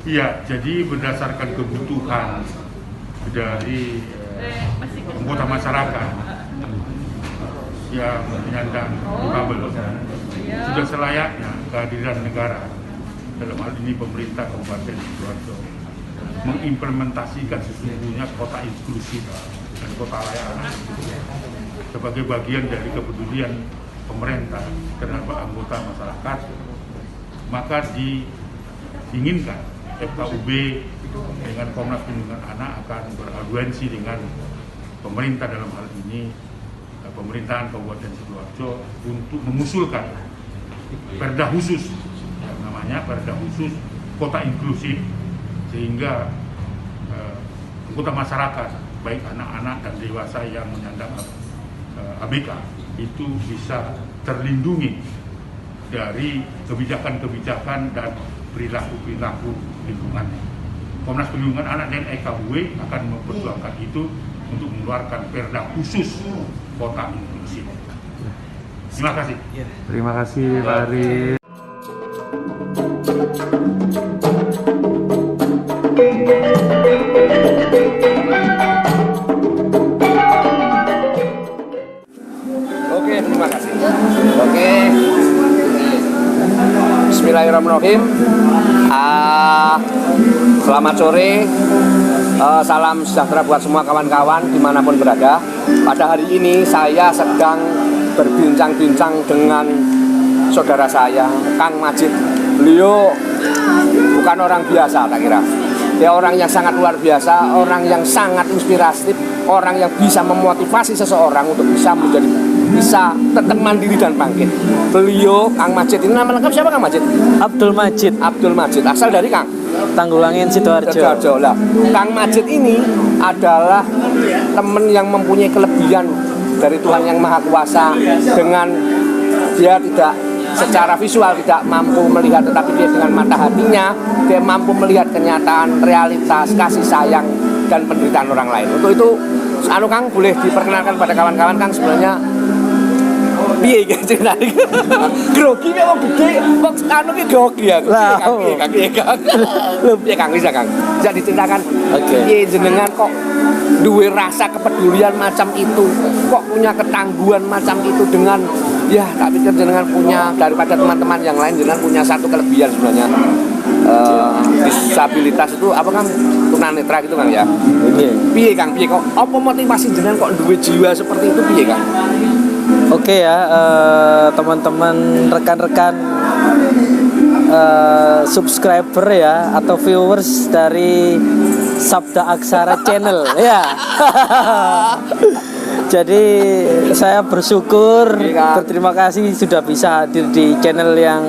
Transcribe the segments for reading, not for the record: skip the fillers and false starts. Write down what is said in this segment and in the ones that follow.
Iya, jadi berdasarkan kebutuhan dari anggota masyarakat yang menyandang difabel, sudah selayaknya kehadiran negara, dalam hal ini pemerintah Kabupaten Sidoarjo, mengimplementasikan sesungguhnya kota inklusif dan kota layak anak sebagai bagian dari kepedulian pemerintah terhadap anggota masyarakat. Maka diinginkan FKUB dengan Komnas Perlindungan Anak akan beraduensi dengan pemerintah, dalam hal ini pemerintahan Kabupaten Sidoarjo, untuk mengusulkan perda khusus yang namanya perda khusus kota inklusif, sehingga anggota masyarakat baik anak-anak dan dewasa yang menyandang ABK itu bisa terlindungi dari kebijakan-kebijakan dan perilaku-perilaku lingkungan. Komnas Perlindungan Anak dan EKUW akan memperjuangkan itu untuk mengeluarkan perda khusus kota inklusif. Terima kasih. Terima kasih Pak Ari. Oke, terima kasih. Oke. Bismillahirrahmanirrahim. Selamat sore. Salam sejahtera buat semua kawan-kawan dimanapun berada. Pada hari ini saya sedang berbincang-bincang dengan saudara saya, Kang Majid. Beliau bukan orang biasa, tak kira. Dia orang yang sangat luar biasa, orang yang sangat inspiratif, orang yang bisa memotivasi seseorang untuk bisa tetap mandiri dan bangkit. Beliau, Kang Majid, ini nama lengkap siapa, Kang Majid? Abdul Majid. Abdul Majid, asal dari Kang? Tanggulangin Sidoarjo. Lah, Kang Majid ini adalah teman yang mempunyai kelebihan dari Tuhan Yang Maha Kuasa, dengan dia tidak secara visual tidak mampu melihat, tetapi dia dengan mata hatinya dia mampu melihat kenyataan, realitas, kasih sayang dan penderitaan orang lain. Untuk itu, Kang, boleh diperkenalkan pada kawan-kawan, Kang, sebenarnya piye iki ceritane? Grogi kok gede, kok anu ki grogi ya. Piye Kang, bisa Kang? Bisa diceritakan piye jenengan kok duwe rasa kepedulian macam itu, kok punya ketangguhan macam itu, dengan ya tak pikir jenengan punya, daripada teman-teman yang lain, jenengan punya satu kelebihan sebenarnya. Disabilitas itu apa, Kang? Tunanetra gitu, Kang, ya. Piye Kang, piye kok apa motivasi jenengan kok duwe jiwa seperti itu, piye Kang? Oke ya, teman-teman, rekan-rekan subscriber ya, atau viewers dari Sabda Aksara Channel ya. Jadi saya bersyukur, berterima kasih sudah bisa hadir di channel yang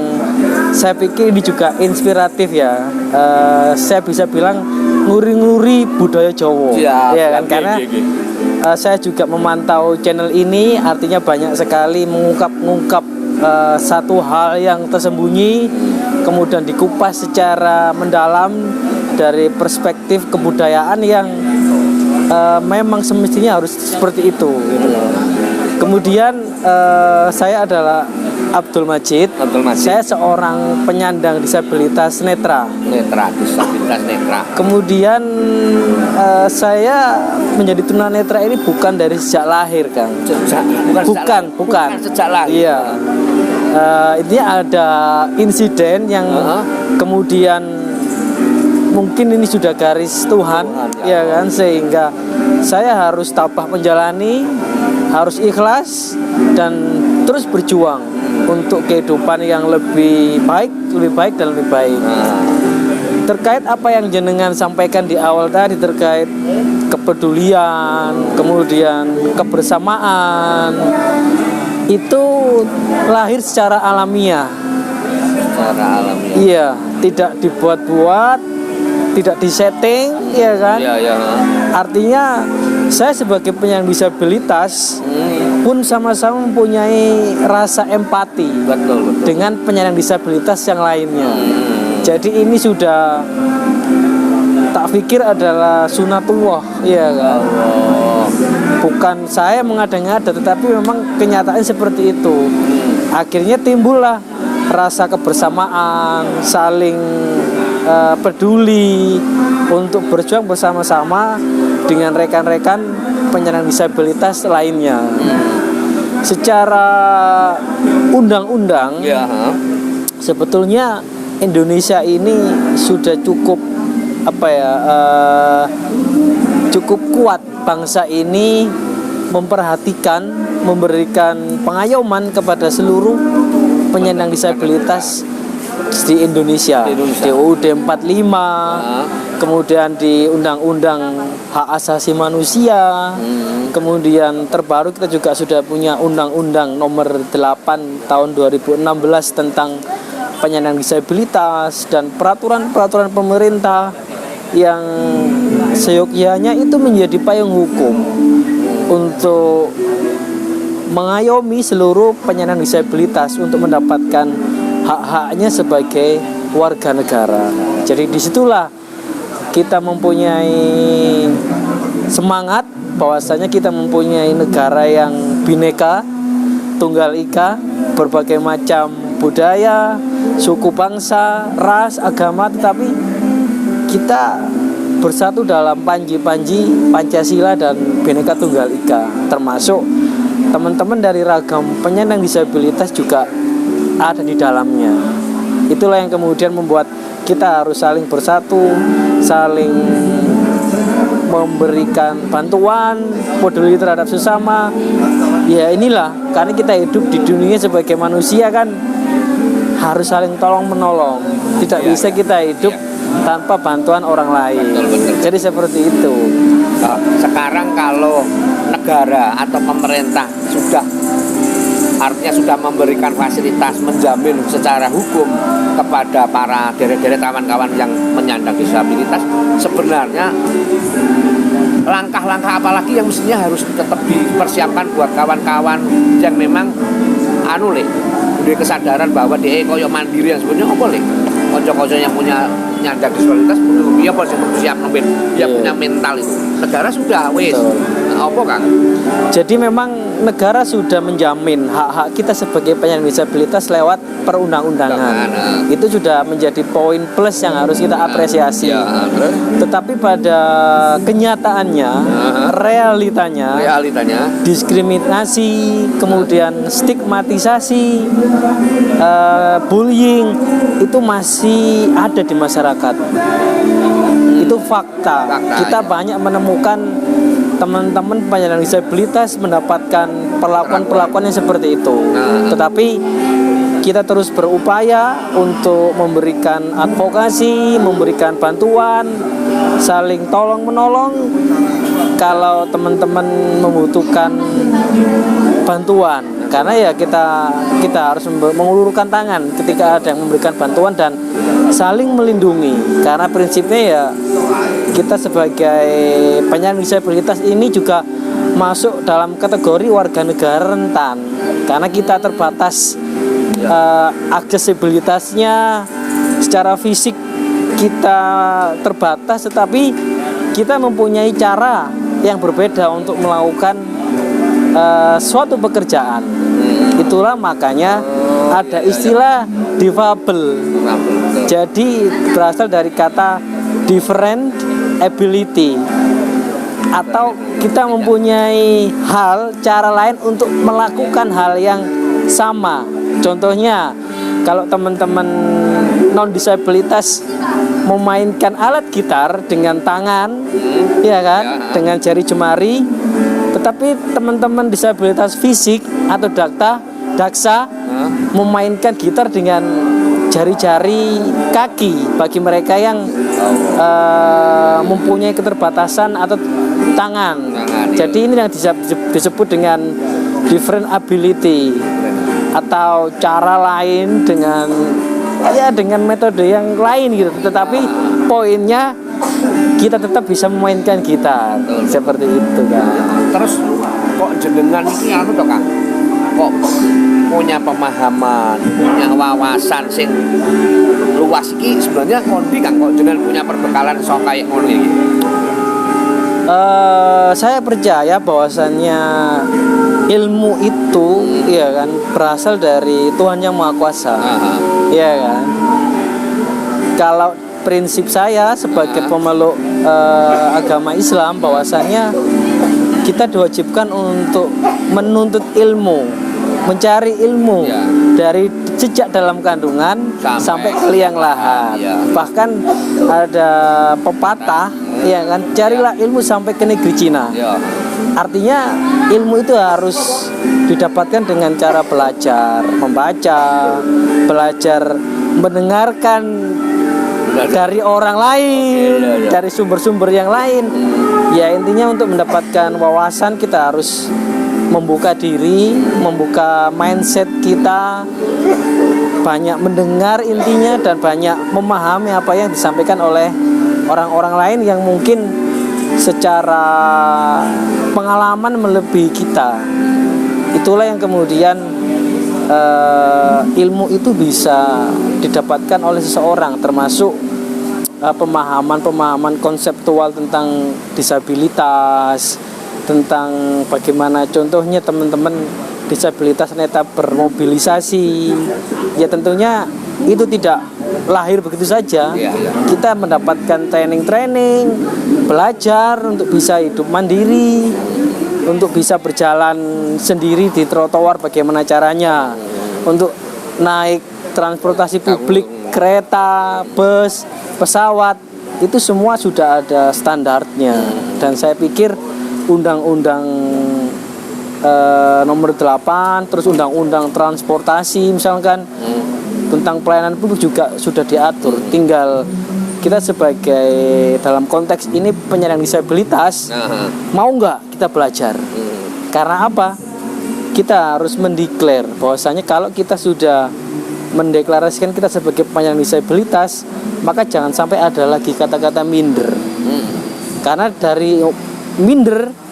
saya pikir ini juga inspiratif ya. Saya bisa bilang nguri-nguri budaya Jawa, ya kan, karena saya juga memantau channel ini, artinya banyak sekali mengungkap satu hal yang tersembunyi, kemudian dikupas secara mendalam dari perspektif kebudayaan yang memang semestinya harus seperti itu, gitu. Kemudian saya adalah Abdul Majid. Saya seorang penyandang disabilitas netra. Disabilitas netra. Kemudian saya menjadi tunanetra ini bukan dari sejak lahir, Kang. Bukan sejak lahir. Iya. Intinya ada insiden yang kemudian mungkin ini sudah garis Tuhan, ya kan, sehingga saya harus tabah menjalani, harus ikhlas dan terus berjuang untuk kehidupan yang lebih baik dan lebih baik. Terkait apa yang jenengan sampaikan di awal tadi terkait kepedulian, kemudian kebersamaan, itu lahir secara alamiah. Iya, tidak dibuat-buat, tidak disetting, ya kan? Artinya saya sebagai penyandang disabilitas pun sama-sama mempunyai rasa empati dengan penyandang disabilitas yang lainnya. Jadi ini sudah tak pikir adalah sunatullah, ya kan? Bukan saya mengada-ngada, tetapi memang kenyataan seperti itu. Akhirnya timbullah rasa kebersamaan, saling peduli untuk berjuang bersama-sama dengan rekan-rekan penyandang disabilitas lainnya. Secara undang-undang, sebetulnya Indonesia ini sudah cukup cukup kuat. Bangsa ini memperhatikan, memberikan pengayoman kepada seluruh penyandang disabilitas di Indonesia. Di UUD 45, kemudian di Undang-Undang Hak Asasi Manusia, kemudian terbaru kita juga sudah punya Undang-Undang Nomor 8 Tahun 2016 tentang penyandang disabilitas, dan peraturan-peraturan pemerintah yang seyogyanya itu menjadi payung hukum untuk mengayomi seluruh penyandang disabilitas untuk mendapatkan hak-haknya sebagai warga negara. Jadi disitulah kita mempunyai semangat bahwasanya kita mempunyai negara yang bineka, tunggal ika, berbagai macam budaya, suku bangsa, ras, agama, tetapi kita bersatu dalam panji-panji Pancasila dan Bhinneka Tunggal Ika, termasuk teman-teman dari ragam penyandang disabilitas juga ada di dalamnya. Itulah yang kemudian membuat kita harus saling bersatu, saling memberikan bantuan, peduli terhadap sesama. Ya inilah, karena kita hidup di dunia sebagai manusia kan harus saling tolong menolong. Tidak bisa kita hidup tanpa bantuan orang lain. Jadi seperti itu. Sekarang kalau negara atau pemerintah artinya sudah memberikan fasilitas, menjamin secara hukum kepada para deret-deret kawan-kawan yang menyandang disabilitas, sebenarnya langkah-langkah apalagi yang mestinya harus tetap dipersiapkan buat kawan-kawan yang memang punya kesadaran bahwa dia koyo mandiri yang sebenarnya boleh kocok-kocok yang punya nyandang disabilitas dia harus siap ngambil, dia punya mental itu. Negara sudah apa Kang? Jadi memang negara sudah menjamin hak-hak kita sebagai penyandang disabilitas lewat perundang-undangan. Itu sudah menjadi poin plus yang harus kita apresiasi. Tetapi pada kenyataannya, realitanya diskriminasi, kemudian stigmatisasi, bullying itu masih ada di masyarakat. Itu fakta. Kita banyak menemukan teman-teman penyandang disabilitas mendapatkan perlakuan-perlakuan yang seperti itu. Tetapi kita terus berupaya untuk memberikan advokasi, memberikan bantuan, saling tolong-menolong. Kalau teman-teman membutuhkan bantuan, karena ya kita harus mengulurkan tangan ketika ada yang memberikan bantuan dan saling melindungi. Karena prinsipnya ya kita sebagai penyandang disabilitas ini juga masuk dalam kategori warga negara rentan, karena kita terbatas aksesibilitasnya secara fisik, kita terbatas, tetapi kita mempunyai cara yang berbeda untuk melakukan suatu pekerjaan. Itulah makanya ada istilah difabel. Jadi berasal dari kata different ability, atau kita mempunyai cara lain untuk melakukan hal yang sama. Contohnya, kalau teman-teman non disabilitas memainkan alat gitar dengan tangan, ya kan, dengan jari jemari, tetapi teman-teman disabilitas fisik atau daksa memainkan gitar dengan jari-jari kaki bagi mereka yang mempunyai keterbatasan atau tangan. Jadi ini yang disebut dengan different ability, atau cara lain dengan metode yang lain gitu. Tetapi poinnya kita tetap bisa memainkan gitar. Seperti itu kan. Terus kok jenengan ini toh Kang? Kok punya pemahaman, punya wawasan sing luas iki sebenarnya kondi Kang, kok jenengan punya perbekalan sok kayak ngono iki? Saya percaya bahwasannya ilmu itu ya kan berasal dari Tuhan Yang Maha Kuasa. Ya kan. Kalau prinsip saya sebagai pemeluk agama Islam bahwasanya kita diwajibkan untuk menuntut ilmu, mencari ilmu dari sejak dalam kandungan sampai ke liang lahat. Bahkan ada pepatah ya kan, carilah ilmu sampai ke negeri Cina. Artinya ilmu itu harus didapatkan dengan cara belajar, membaca, belajar mendengarkan dari orang lain, dari sumber-sumber yang lain. Ya intinya untuk mendapatkan wawasan kita harus membuka diri, membuka mindset kita, banyak mendengar intinya dan banyak memahami apa yang disampaikan oleh orang-orang lain yang mungkin secara pengalaman melebihi kita. Itulah yang kemudian ilmu itu bisa didapatkan oleh seseorang, termasuk pemahaman konseptual tentang disabilitas, tentang bagaimana contohnya teman-teman disabilitas ternyata bermobilisasi. Ya tentunya itu tidak lahir begitu saja. Kita mendapatkan training, belajar untuk bisa hidup mandiri, untuk bisa berjalan sendiri di trotoar bagaimana caranya, untuk naik transportasi publik, kereta, bus, pesawat, itu semua sudah ada standarnya. Dan saya pikir undang-undang nomor 8, terus undang-undang transportasi misalkan tentang pelayanan pun juga sudah diatur. Tinggal kita sebagai dalam konteks ini penyandang disabilitas mau nggak kita belajar. Karena apa? Kita harus mendeklar bahwasanya kalau kita sudah mendeklarasikan kita sebagai penyandang disabilitas, maka jangan sampai ada lagi kata-kata minder. Karena dari minder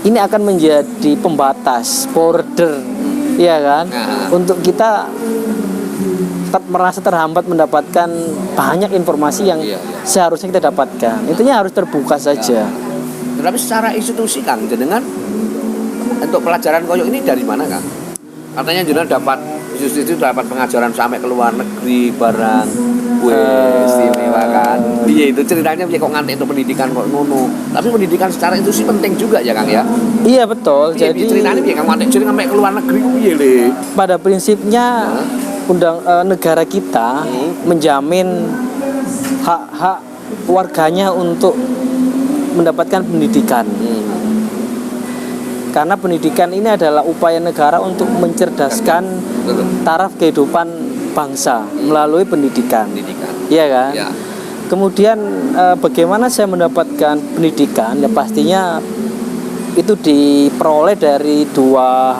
ini akan menjadi pembatas, border, ya kan? Untuk kita tetap merasa terhambat mendapatkan banyak informasi yang seharusnya kita dapatkan. Intinya harus terbuka saja. Tapi secara institusi Kang, jenengan untuk pelajaran koyo ini dari mana Kang? Katanya jenengan dapat institusi dapat pengajaran sampai ke luar negeri barang. Istimewa kan. Iya itu ceritanya kok ngantek untuk pendidikan kok ngono. Tapi pendidikan secara institusi penting juga ya Kang ya. Iya betul. Jadi ceritanya piye Kang ngantek sampai ke luar negeri ku piye le? Pada prinsipnya negara kita menjamin hak-hak warganya untuk mendapatkan pendidikan. Karena pendidikan ini adalah upaya negara untuk mencerdaskan taraf kehidupan bangsa melalui pendidikan. Iya kan? Ya. Kemudian bagaimana saya mendapatkan pendidikan? Ya pastinya itu diperoleh dari dua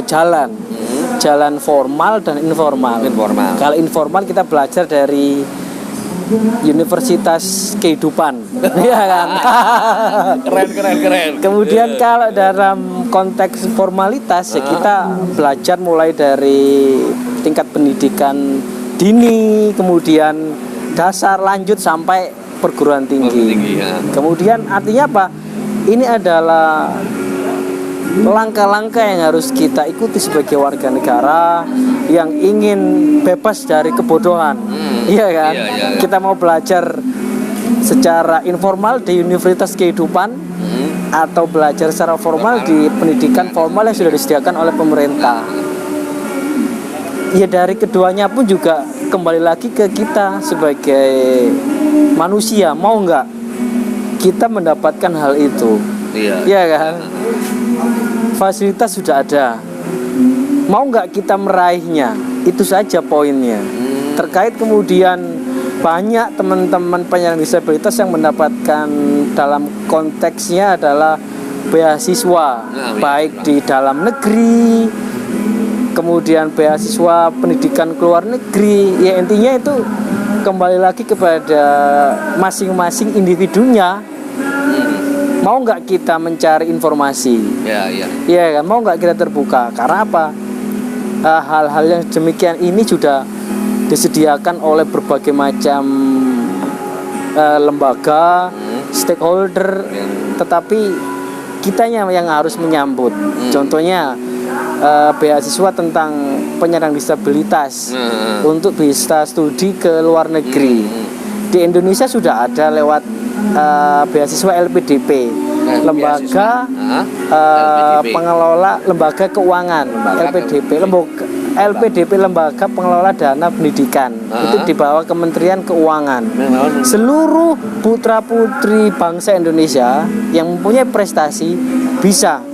jalan. Jalan formal dan informal. Kalau informal kita belajar dari Universitas Kehidupan, ya kan? Keren. Kemudian kalau dalam konteks formalitas ya kita belajar mulai dari tingkat pendidikan dini, kemudian dasar, lanjut sampai perguruan tinggi. Kemudian artinya apa? Ini adalah langkah-langkah yang harus kita ikuti sebagai warga negara yang ingin bebas dari kebodohan. Iya kan? Kita mau belajar secara informal di Universitas Kehidupan atau belajar secara formal di pendidikan formal yang sudah disediakan oleh pemerintah. Ya dari keduanya pun juga kembali lagi ke kita sebagai manusia, mau nggak kita mendapatkan hal itu? Iya kan? Fasilitas sudah ada, mau nggak kita meraihnya? Itu saja poinnya. Terkait kemudian banyak teman-teman penyandang disabilitas yang mendapatkan dalam konteksnya adalah beasiswa, baik di dalam negeri, kemudian beasiswa pendidikan ke luar negeri. Ya intinya itu kembali lagi kepada masing-masing individunya. Mau nggak kita mencari informasi? Iya kan, mau nggak kita terbuka? Karena apa? Hal-hal yang demikian ini sudah disediakan oleh berbagai macam lembaga, stakeholder, tetapi kitanya yang harus menyambut. Contohnya beasiswa tentang penyandang disabilitas untuk bisa studi ke luar negeri. Di Indonesia sudah ada lewat beasiswa LPDP, lembaga pengelola lembaga keuangan. LPDP lembaga pengelola dana pendidikan, itu di bawah Kementerian Keuangan. Seluruh putra putri bangsa Indonesia yang mempunyai prestasi bisa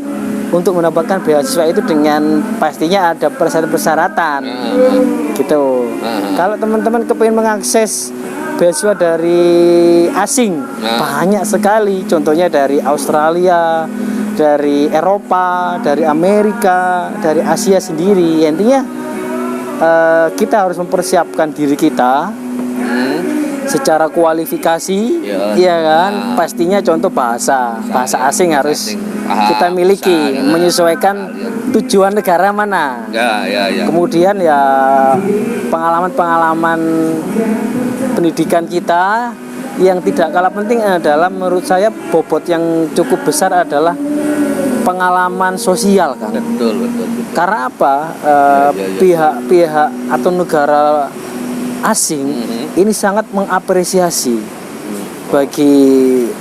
untuk mendapatkan beasiswa itu dengan pastinya ada persyaratan gitu. Kalau teman-teman kepingin mengakses beasiswa dari asing, banyak sekali, contohnya dari Australia, dari Eropa, dari Amerika, dari Asia sendiri. Intinya kita harus mempersiapkan diri kita secara kualifikasi, ya kan? Pastinya contoh bahasa asing harus kita miliki, menyesuaikan tujuan negara mana. Kemudian ya pengalaman pendidikan kita yang tidak kalah penting adalah menurut saya bobot yang cukup besar adalah pengalaman sosial kan. Betul. Karena apa? Pihak-pihak atau negara asing ini sangat mengapresiasi bagi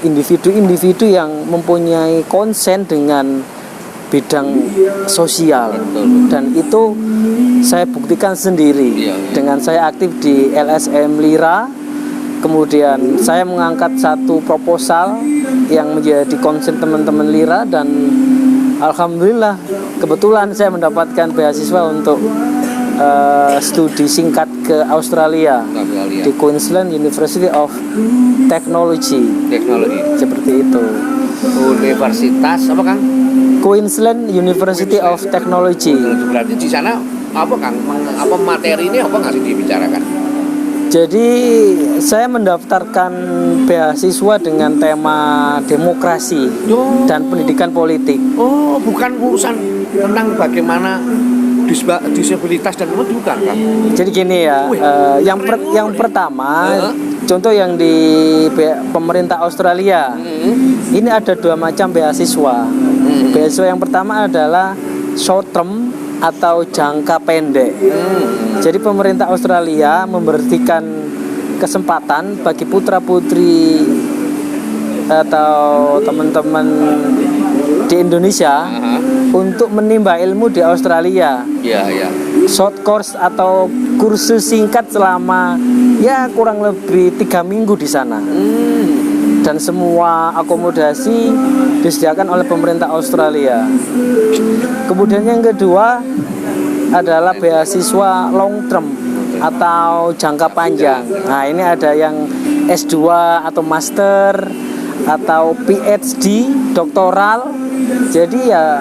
individu-individu yang mempunyai konsen dengan bidang sosial. Dan itu saya buktikan sendiri dengan saya aktif di LSM Lira. Kemudian saya mengangkat satu proposal yang menjadi konsen teman-teman Lira, dan alhamdulillah kebetulan saya mendapatkan beasiswa untuk studi singkat ke Australia di Queensland University of Technology. Seperti itu. Universitas apa Kang? Queensland University of Technology. Berarti di sana apa Kang? Apa materi ini apa nggak sih dibicarakan? Jadi saya mendaftarkan beasiswa dengan tema demokrasi dan pendidikan politik. Oh, bukan urusan tentang bagaimana disabilitas dan itu bukan Kang? Jadi gini ya, yang pertama, contoh yang di pemerintah Australia, ini ada 2 macam beasiswa. Beasiswa yang pertama adalah short term atau jangka pendek. Jadi pemerintah Australia memberikan kesempatan bagi putra-putri atau teman-teman di Indonesia untuk menimba ilmu di Australia. Short course atau kursus singkat selama ya kurang lebih 3 minggu di sana. Dan semua akomodasi disediakan oleh pemerintah Australia. Kemudian yang kedua adalah beasiswa long term atau jangka panjang. Nah, ini ada yang S2 atau master atau PhD, doktoral. Jadi ya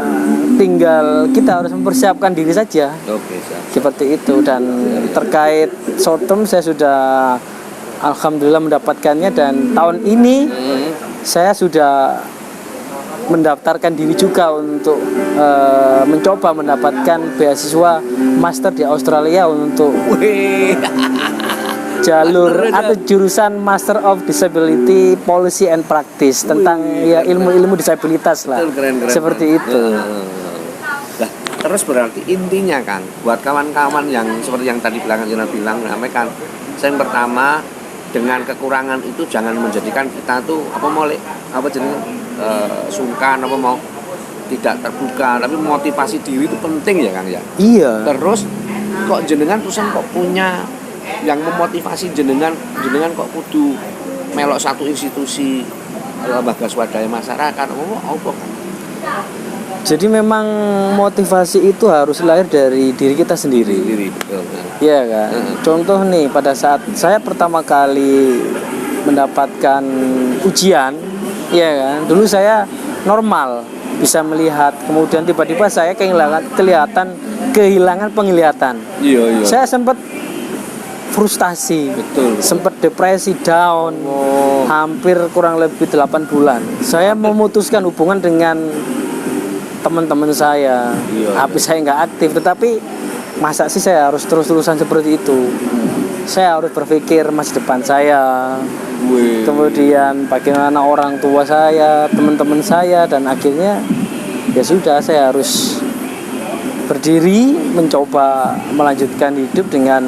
tinggal kita harus mempersiapkan diri saja. Seperti itu. Dan terkait short term saya sudah alhamdulillah mendapatkannya, dan tahun ini saya sudah mendaftarkan diri juga untuk mencoba mendapatkan beasiswa master di Australia untuk jalur atau jurusan Master of Disability Policy and Practice tentang ya ilmu-ilmu disabilitas lah. Keren. Seperti itu. Nah, terus berarti intinya Kang, buat kawan-kawan yang seperti yang tadi bilang, sampaikan, yang pertama, dengan kekurangan itu jangan menjadikan kita tuh sungkan mau tidak terbuka, tapi motivasi diri itu penting ya Kang ya. Iya. Terus kok jenengan perusahaan kok punya yang memotivasi jenengan kok kudu melok satu institusi lembaga swadaya masyarakat apa Kang? Jadi memang motivasi itu harus lahir dari diri kita sendiri. Betul. Iya kan. Contoh nih, pada saat saya pertama kali mendapatkan ujian, iya kan. Dulu saya normal, bisa melihat, kemudian tiba-tiba saya kehilangan penglihatan. Iya. Saya sempat frustasi. Betul. Sempat depresi, down. Hampir kurang lebih 8 bulan. Saya memutuskan hubungan dengan teman-teman saya. Habis saya nggak aktif, tetapi masa sih saya harus terus-terusan seperti itu? Saya harus berpikir masa depan saya, kemudian bagaimana orang tua saya, teman-teman saya, dan akhirnya ya sudah, saya harus berdiri mencoba melanjutkan hidup dengan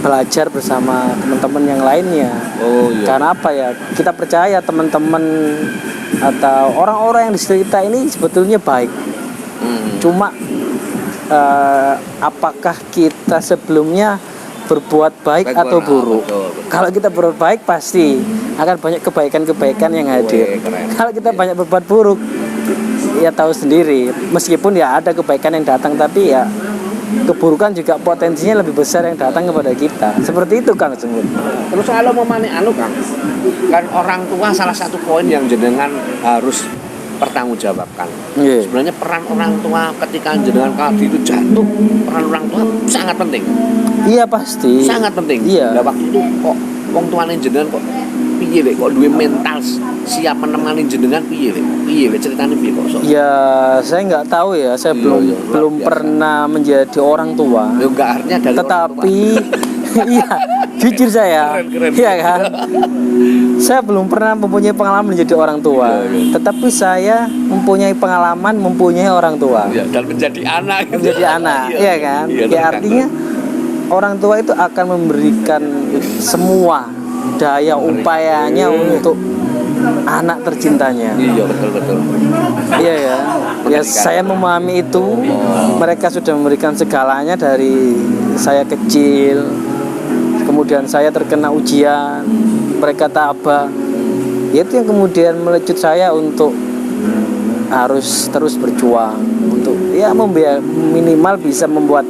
belajar bersama teman-teman yang lainnya. Oh iya. Karena apa ya? Kita percaya teman-teman atau orang-orang yang di sekitar ini sebetulnya baik. Cuma apakah kita sebelumnya berbuat baik atau buruk? Betul. Kalau kita berbuat baik pasti akan banyak kebaikan-kebaikan yang hadir. Keren. Kalau kita banyak berbuat buruk, ya tahu sendiri. Meskipun ya ada kebaikan yang datang, tapi ya keburukan juga potensinya lebih besar yang datang kepada kita. Seperti itu Kang Jenggut. Terus kalau mau manik Kang, kan orang tua salah satu poin yang jenengan harus pertanggungjawabkan. Yeah. Sebenarnya peran orang tua ketika jenengan kali itu jatuh, peran orang tua sangat penting. Iya pasti. Sangat penting. Iya. Nah, waktu itu kok wong tuane jenengan kok piye lek kok duwe mental siap menemani jenengan piye lek? Piye lek ceritane piye kok sok? Ya saya nggak tahu ya. Saya belum pernah menjadi orang tua. Ya enggak artinya dari Tetapi iya, jujur saya. Keren. Iya kan? Saya belum pernah mempunyai pengalaman menjadi orang tua. Tetapi saya mempunyai pengalaman mempunyai orang tua. ya, dan menjadi anak gitu. Menjadi anak, iya kan? Iya, Ya artinya orang tua itu akan memberikan semua daya upayanya untuk anak tercintanya. Iya betul. Iya ya. Ya saya memahami itu. Mereka sudah memberikan segalanya dari saya kecil. Kemudian saya terkena ujian, mereka tabah. Itu yang kemudian melecut saya untuk harus terus berjuang untuk ya minimal bisa membuat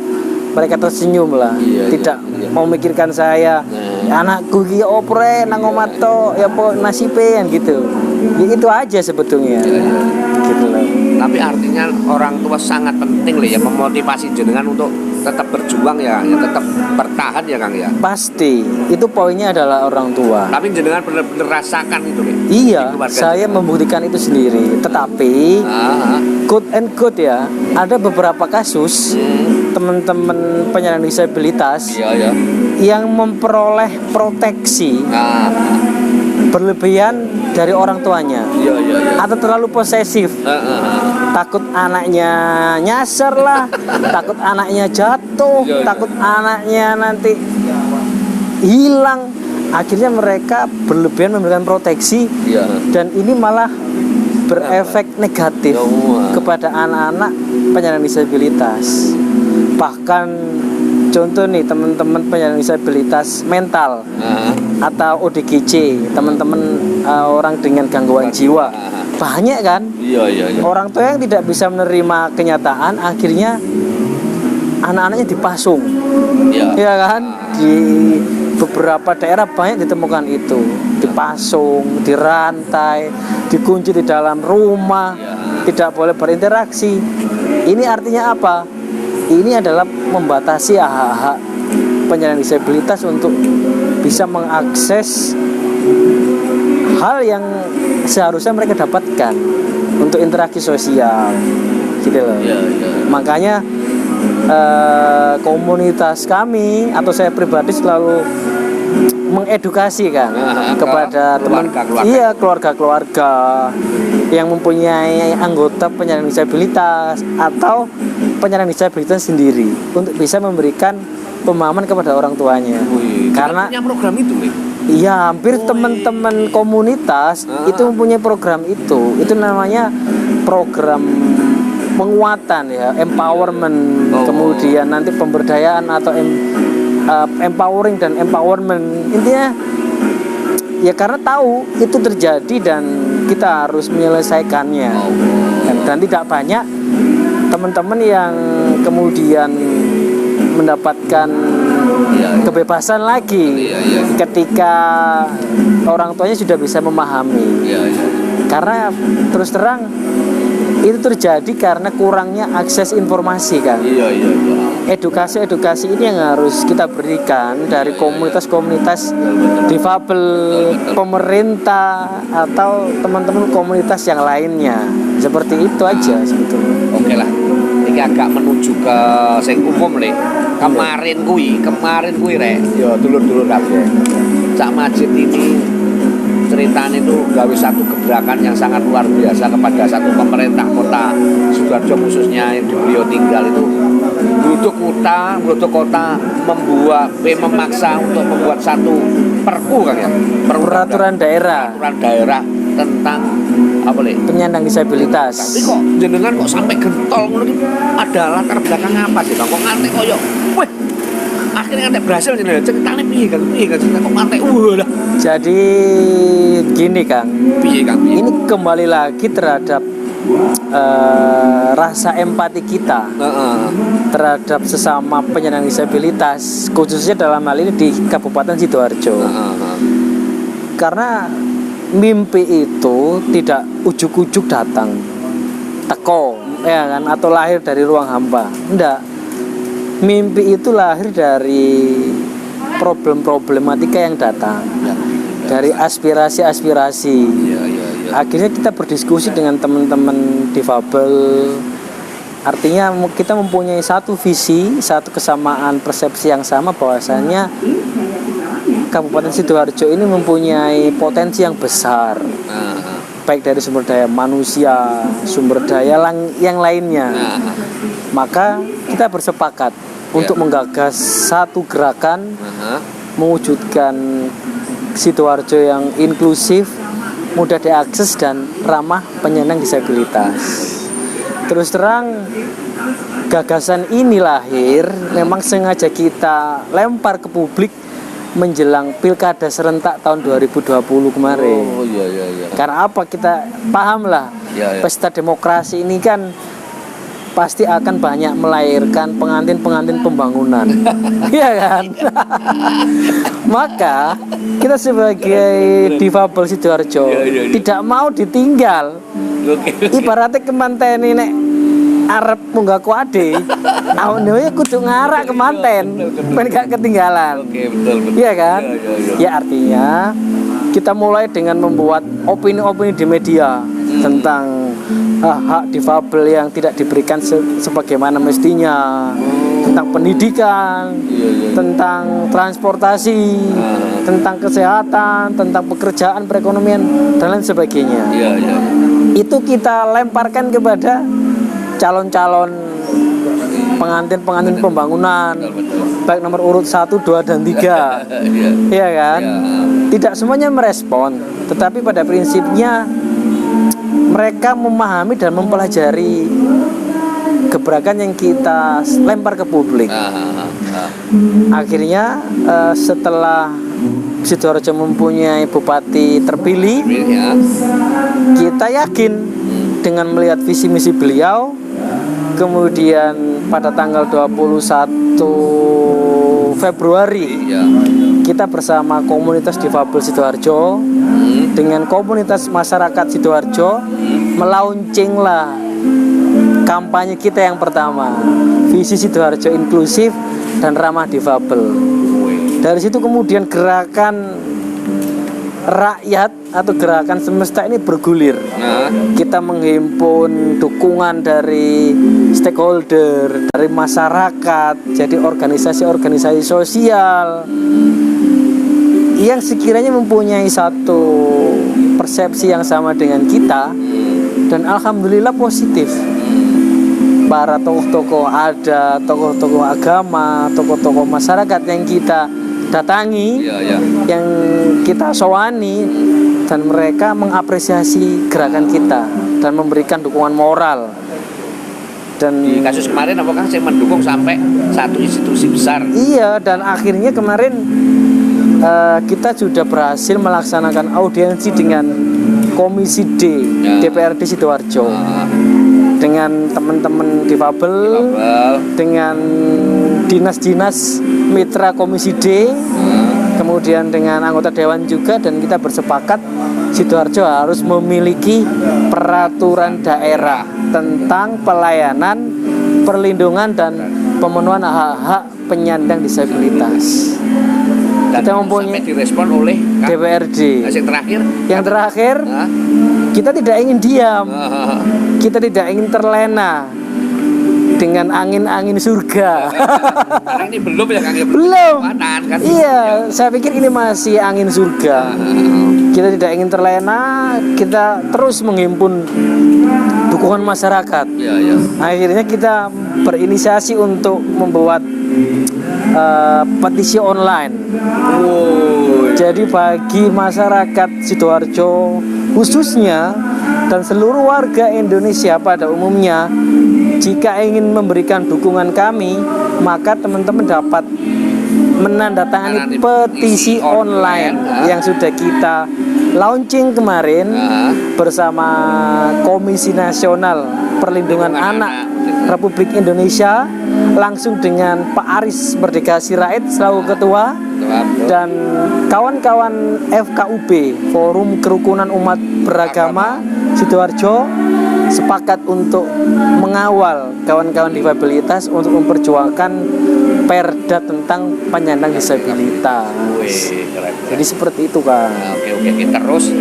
mereka tersenyum lah. Tidak memikirkan saya anakku ki opre nang omah tok ya po nasibe gitu. Ya itu aja sebetulnya. Gitu loh. Tapi artinya orang tua sangat penting lah ya memotivasi jenengan untuk tetap berjuang ya tetap bertahan ya Kang ya. Pasti itu poinnya adalah orang tua. Tapi jenengan benar-benar rasakan itu nih. Iya, saya membuktikan itu sendiri. Tetapi quote and quote ya, ada beberapa kasus teman-teman penyandang disabilitas Iya. yang memperoleh proteksi berlebihan dari orang tuanya. Iya. Atau terlalu posesif. Takut anaknya nyasar lah, takut anaknya jatuh, takut anaknya nanti hilang. Akhirnya mereka berlebihan memberikan proteksi dan ini malah berefek negatif kepada anak-anak penyandang disabilitas. Bahkan contoh nih teman-teman penyandang disabilitas mental atau ODGJ, teman-teman orang dengan gangguan jiwa. Banyak kan? Iya. Orang tua yang tidak bisa menerima kenyataan akhirnya anak-anaknya dipasung. Iya kan? Di beberapa daerah banyak ditemukan itu. Dipasung, dirantai, dikunci di dalam rumah, tidak boleh berinteraksi. Ini artinya apa? Ini adalah membatasi hak-hak penyandang disabilitas untuk bisa mengakses hal yang seharusnya mereka dapatkan untuk interaksi sosial, gitu loh. Makanya komunitas kami atau saya pribadi selalu mengedukasi kan kepada keluarga-keluarga yang mempunyai anggota penyandang disabilitas atau penyandang disabilitas sendiri untuk bisa memberikan pemahaman kepada orang tuanya. Karena punya program itu nih. Iya, hampir teman-teman komunitas itu mempunyai program itu. Itu namanya program penguatan ya, empowerment. Kemudian nanti pemberdayaan atau empowering dan empowerment. Intinya ya karena tahu itu terjadi dan kita harus menyelesaikannya. Dan tidak banyak teman-teman yang kemudian mendapatkan kebebasan lagi ketika orang tuanya sudah bisa memahami. Karena terus terang itu terjadi karena kurangnya akses informasi kan. Edukasi ini yang harus kita berikan dari komunitas-komunitas difabel, pemerintah atau teman-teman komunitas yang lainnya. Seperti itu aja sebetulnya. Oke lah. Ini agak menuju ke sing umum nih. Kemarin kui rek. Yo dulur-dulur kabeh. Cak Majid ini ceritanya itu gawe satu gebrakan yang sangat luar biasa kepada satu pemerintah kota Sidoarjo khususnya yang beliau tinggal itu. Beruduk kota memaksa untuk membuat satu perpu kan ya, peraturan daerah tentang apa nih, penyandang disabilitas. tapi kok jenengan kok sampai gentol ngono iki, ada latar belakang apa sih Bang? Kok ngantek koyo weh akhirnya ngantek berhasil jenengan ceritanya piye kan kok ngantek lah. Jadi gini Kang, Piye? ini kembali lagi terhadap rasa empati kita terhadap sesama penyandang disabilitas, khususnya dalam hal ini di Kabupaten Sidoarjo. Karena mimpi itu tidak ujuk-ujuk datang teko ya kan, atau lahir dari ruang hampa. Enggak. Mimpi itu lahir dari problem-problematika yang datang, dari aspirasi-aspirasi. Akhirnya kita berdiskusi dengan teman-teman difabel. Artinya kita mempunyai satu visi, satu kesamaan persepsi yang sama, bahwasanya Kabupaten Sidoarjo ini mempunyai potensi yang besar, baik dari sumber daya manusia, sumber daya yang lainnya. Maka kita bersepakat untuk menggagas satu gerakan mewujudkan Sidoarjo yang inklusif, mudah diakses dan ramah penyandang disabilitas. Terus terang, gagasan ini lahir memang sengaja kita lempar ke publik menjelang Pilkada serentak tahun 2020 kemarin. Karena apa, kita paham lah, pesta demokrasi ini kan pasti akan banyak melahirkan pengantin-pengantin pembangunan. Iya kan? Maka kita sebagai difabel Sidoarjo tidak mau ditinggal. Ibaratnya kemanten ini nek arep munggah kuade, awake kudu ngarak kemanten, ben gak ketinggalan. Betul. Iya kan? Ya artinya kita mulai dengan membuat opini-opini di media tentang hak difabel yang tidak diberikan sebagaimana mestinya, tentang pendidikan, tentang transportasi, tentang kesehatan, tentang pekerjaan, perekonomian dan lain sebagainya. Itu kita lemparkan kepada calon-calon pengantin-pengantin pembangunan, baik nomor urut 1, 2, dan 3. Iya kan? Tidak semuanya merespon, tetapi pada prinsipnya mereka memahami dan mempelajari gebrakan yang kita lempar ke publik. Akhirnya setelah Sidoarjo mempunyai bupati terpilih, kita yakin dengan melihat visi misi beliau. Kemudian pada tanggal 21 Februari kita bersama komunitas difabel Sidoarjo dengan komunitas masyarakat Sidoarjo melaunchinglah kampanye kita yang pertama, visi Sidoarjo inklusif dan ramah difabel. Dari situ kemudian gerakan rakyat atau gerakan semesta ini bergulir. Kita menghimpun dukungan dari stakeholder, dari masyarakat, jadi organisasi-organisasi sosial yang sekiranya mempunyai satu persepsi yang sama dengan kita, dan alhamdulillah positif. Para tokoh-tokoh ada, tokoh-tokoh agama, tokoh-tokoh masyarakat yang kita datangi, yang kita sowani, dan mereka mengapresiasi gerakan kita dan memberikan dukungan moral. Dan di kasus kemarin apakah saya mendukung sampai satu institusi besar? Iya, dan akhirnya kemarin kita sudah berhasil melaksanakan audiensi dengan Komisi D DPRD Sidoarjo, dengan teman-teman difabel, dengan dinas-dinas mitra Komisi D, kemudian dengan anggota dewan juga, dan kita bersepakat Sidoarjo harus memiliki peraturan daerah tentang pelayanan, perlindungan dan pemenuhan hak-hak penyandang disabilitas. Dan kita mempunyai direspon oleh DPRD. Yang terakhir, kita tidak ingin diam, kita tidak ingin terlena. dengan angin-angin surga. Karena ini belum ya Kang. Belum. Kan? Iya, saya pikir ini masih angin surga. Kita tidak ingin terlena, kita terus menghimpun dukungan masyarakat. Iya. Akhirnya kita berinisiasi untuk membuat petisi online. Jadi bagi masyarakat Sidoarjo khususnya dan seluruh warga Indonesia pada umumnya, jika ingin memberikan dukungan kami, maka teman-teman dapat menandatangani petisi online yang sudah kita launching kemarin bersama Komisi Nasional Perlindungan Anak Republik Indonesia, langsung dengan Pak Aris Merdeka Sirait selaku ketua dan kawan-kawan FKUB Forum Kerukunan Umat Beragama Sidoarjo sepakat untuk mengawal kawan-kawan disabilitas untuk memperjuangkan perda tentang penyandang disabilitas. Jadi seperti itu Kang. Oke. Terus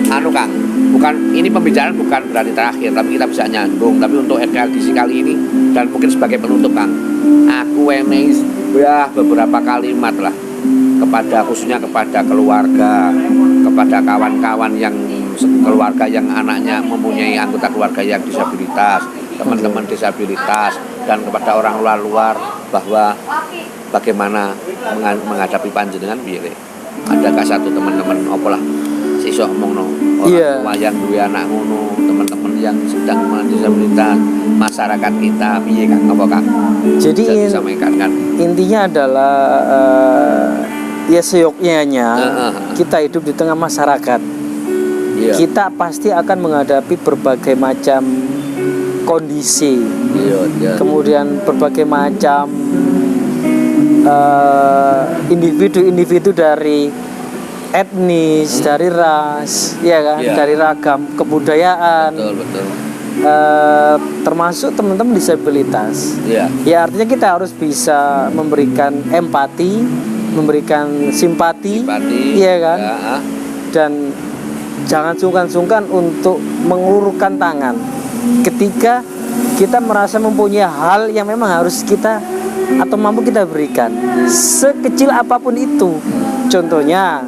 Kang, bukan ini pembicaraan bukan berarti terakhir, tapi kita bisa nyambung. Tapi untuk edisi kali ini dan mungkin sebagai penutup Kang, aku ya beberapa kalimat lah khususnya kepada keluarga, kepada kawan-kawan yang keluarga yang anaknya mempunyai anggota keluarga yang disabilitas, teman-teman disabilitas, dan kepada orang luar bahwa bagaimana menghadapi panjenengan piye. Adakah satu teman-teman opo lah sesuk omongno orang tua yang duwe anak ngono, teman-teman yang sedang mengalami disabilitas, masyarakat kita piye Kang, apa Kang? Jadi intinya adalah ya seyogyanya kita hidup di tengah masyarakat. Kita pasti akan menghadapi berbagai macam kondisi, kemudian berbagai macam individu-individu dari etnis, dari ras, ya kan, dari ragam kebudayaan, betul. Termasuk teman-teman disabilitas. Ya artinya kita harus bisa memberikan empati, memberikan simpati, ya kan, dan jangan sungkan-sungkan untuk mengulurkan tangan ketika kita merasa mempunyai hal yang memang harus kita atau mampu kita berikan, sekecil apapun itu. Contohnya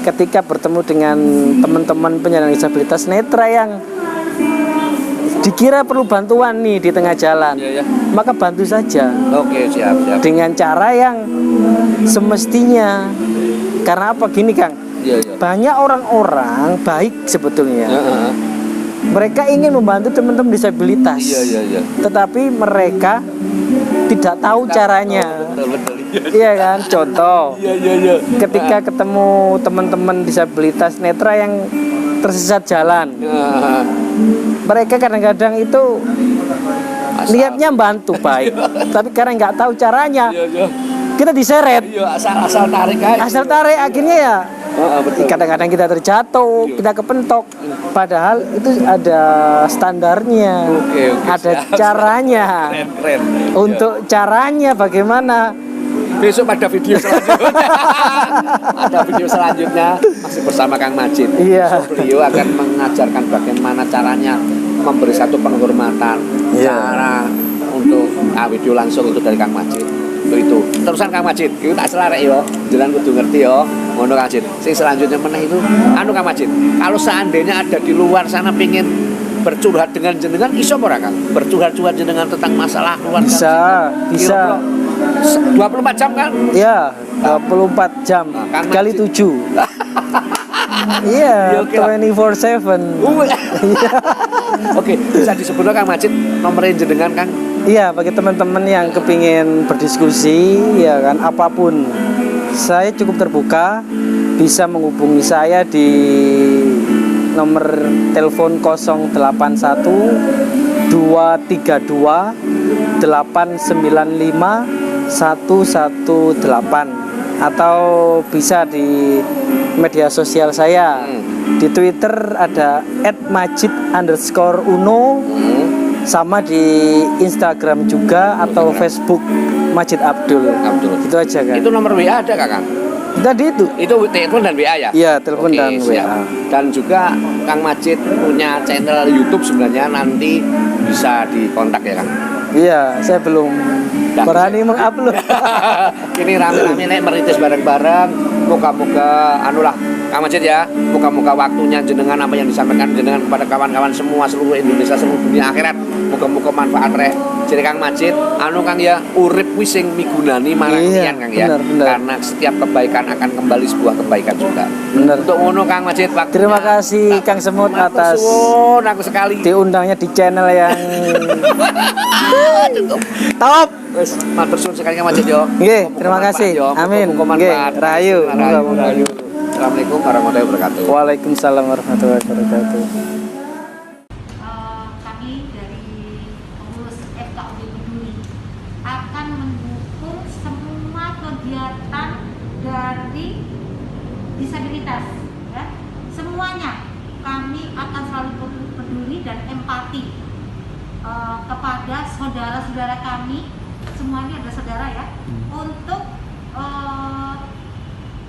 ketika bertemu dengan teman-teman penyandang disabilitas netra yang dikira perlu bantuan nih di tengah jalan, maka bantu saja. Oke, siap. Dengan cara yang semestinya. Karena apa gini Kang? Banyak orang-orang baik sebetulnya. Mereka ingin membantu teman-teman disabilitas. Tetapi mereka tidak tahu caranya. Iya kan? Contoh. Ketika ketemu teman-teman disabilitas netra yang tersesat jalan. Mereka kadang-kadang itu niatnya bantu baik, tapi karena nggak tahu caranya, kita diseret. Asal tarik akhirnya ya. Kadang-kadang kita terjatuh, kita kepentok. Padahal itu ada standarnya, ada caranya. Keren. Untuk caranya bagaimana? Besok pada video selanjutnya. Ada video selanjutnya masih bersama Kang Majid. Beliau akan mengajarkan bagaimana caranya memberi satu penghormatan, cara untuk video langsung itu dari Kang Majid. Itu terusan Kang Majid, kita tak selarek yo, jalan kudu ngerti yo, ngono Kang Majid. Sing selanjutnya meneh itu, Kang Majid, kalau seandainya ada di luar sana pingin bercurhat dengan jenengan, iso ora Kang? Bercurhat-curhat jenengan tentang masalah keluarga. Bisa. 24 jam kan? Ya, 24 jam kali 7. Iya, 24/7. Oke, bisa disebutkan Kang Majid nomornya jenengan Kang? Iya, bagi teman-teman yang kepingin berdiskusi, ya kan, apapun, saya cukup terbuka, bisa menghubungi saya di nomor telepon 081 232 895 118 atau bisa di media sosial saya. Di Twitter ada @majid_uno, sama di Instagram juga atau Facebook Majid Abdul. Itu aja kan. Itu nomor WA ada Kang? Tadi itu telepon dan WA ya? Iya, telepon dan WA. Dan juga Kang Majid punya channel YouTube sebenarnya, nanti bisa dikontak ya Kang? Iya, saya belum berani mengupload. Ini rame-rame nek merintis bareng-bareng. Moga-moga anulah Kang Majid ya. Moga-moga waktunya jenengan apa yang disampaikan jenengan kepada kawan-kawan semua seluruh Indonesia, seluruh dunia akhirat. Moga-moga manfaat rek. Jadi Kang Majid, anu Kang ya, urip wis sing migunani marang Iya, liyan Kang ya. bener. Karena setiap kebaikan akan kembali sebuah kebaikan juga. Bener. Untuk ngono Kang Majid, waktunya. Terima kasih Kang Semut atas aku sekali. diundangnya di channel yang top. Wes, matur suwun sekali Kang Majid yo. Nggih, terima kasih. Amin. Nggih, rahayu. Rahayu. Assalamualaikum warahmatullahi wabarakatuh. Waalaikumsalam warahmatullahi wabarakatuh. Kami dari pengurus FKUD Peduli akan mendukung semua kegiatan dari disabilitas, ya. Semuanya kami akan selalu peduli dan empati kepada saudara-saudara kami, semuanya adalah saudara ya, untuk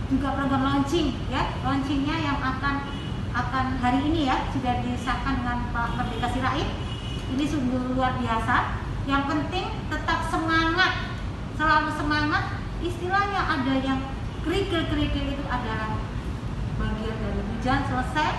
juga program launching ya, launchingnya yang akan hari ini ya sudah disahkan dengan Pak Merdeka Sirait. Ini sungguh luar biasa. Yang penting tetap semangat, selalu semangat. Istilahnya ada yang kerikil-kerikil itu adalah bagian dari hujan selesai,